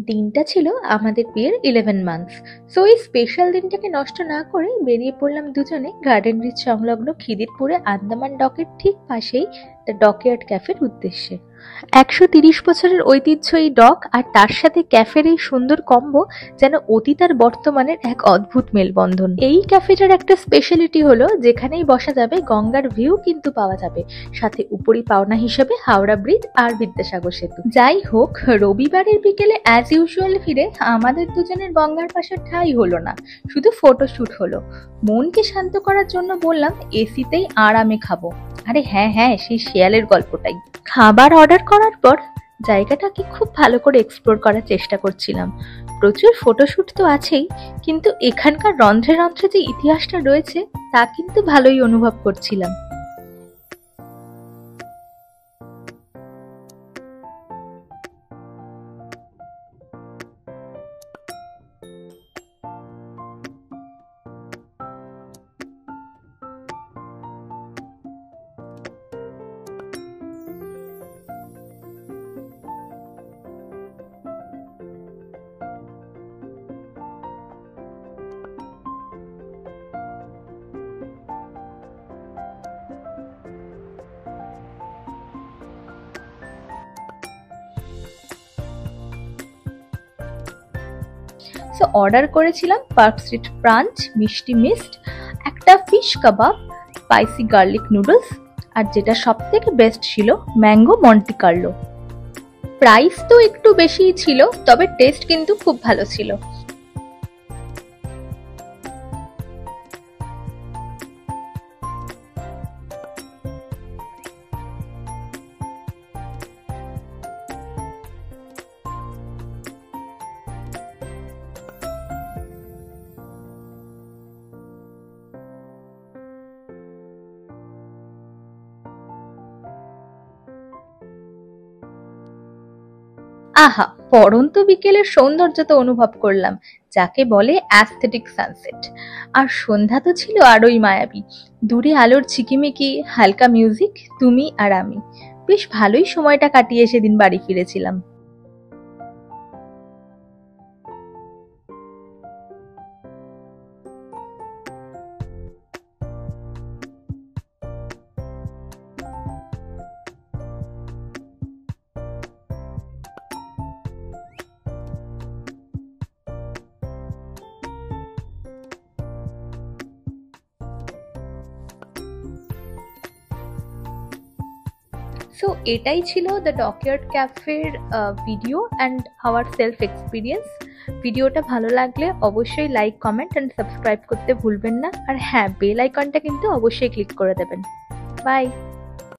দিনটা ছিল আমাদের বিয়ের 11 মান্থস। সো এই স্পেশাল দিনটাকে নষ্ট না করে বেরিয়ে পড়লাম দুজনে গার্ডেন রিচ সংলগ্ন খিদিরপুরে আন্দামান ডকের ঠিক পাশেই দ্য ডকইয়ার্ড ক্যাফের উদ্দেশ্যে। 130 বছরের ঐতিহ্য এই ডক আর তার সাথে ক্যাফের এই সুন্দর কম্বো যেন অতীত আর বর্তমানের এক অদ্ভুত মেলবন্ধন। এই ক্যাফেটার একটা স্পেশালিটি হলো যেখানেই বসা যাবে গঙ্গার ভিউ কিন্তু পাওয়া যাবে, সাথে উপরি পাওনা হিসেবে হাওড়া ব্রিজ আর বিদ্যাসাগর সেতু। যাই হোক, রবিবারের বিকেলে অ্যাজ ইউজুয়াল ফিরে আমাদের দুজনের গঙ্গার পাশে ঠাঁই হলো না, শুধু ফটোশুট হলো। মনকে শান্ত করার জন্য বললাম এসিতেই আরামে খাবো। আরে হ্যাঁ হ্যাঁ, সেই শিয়ালের গল্পটাই। খাবার অর্ডার করার পর জায়গাটাকে খুব ভালো করে এক্সপ্লোর করার চেষ্টা করছিলাম। প্রচুর ফটোশুট তো আছেই, কিন্তু এখানকার রন্ধ্রে রন্ধ্রে যে ইতিহাসটা রয়েছে তা কিন্তু ভালোই অনুভব করছিলাম। সো অর্ডার করেছিলাম পার্ক স্ট্রিট প্রাঞ্চ, মিষ্টি মিস্ট, একটা ফিশ কাবাব, স্পাইসি গার্লিক নুডলস, আর যেটা সব থেকে বেস্ট ছিল ম্যাঙ্গো মন্টি কার্লো। প্রাইস তো একটু বেশিই ছিল, তবে টেস্ট কিন্তু খুব ভালো ছিল। আহা, পড়ন্ত বিকেলের সৌন্দর্য তো অনুভব করলাম, যাকে বলে অ্যাস্থেটিক সানসেট। আর সন্ধ্যা তো ছিল আরোই মায়াবী। দূরে আলোর ঝিকিমিকি, হালকা মিউজিক, তুমি আর আমি। বেশ ভালোই সময়টা কাটিয়ে সেদিন বাড়ি ফিরেছিলাম। সো এটাই ছিল দ্য ডকইয়ার্ড ক্যাফের video and our self experience. ভিডিওটা ভালো লাগলে অবশ্যই লাইক, কমেন্ট অ্যান্ড সাবস্ক্রাইব করতে ভুলবেন না। আর হ্যাঁ, বেল আইকনটা কিন্তু অবশ্যই ক্লিক করে দেবেন। বাই।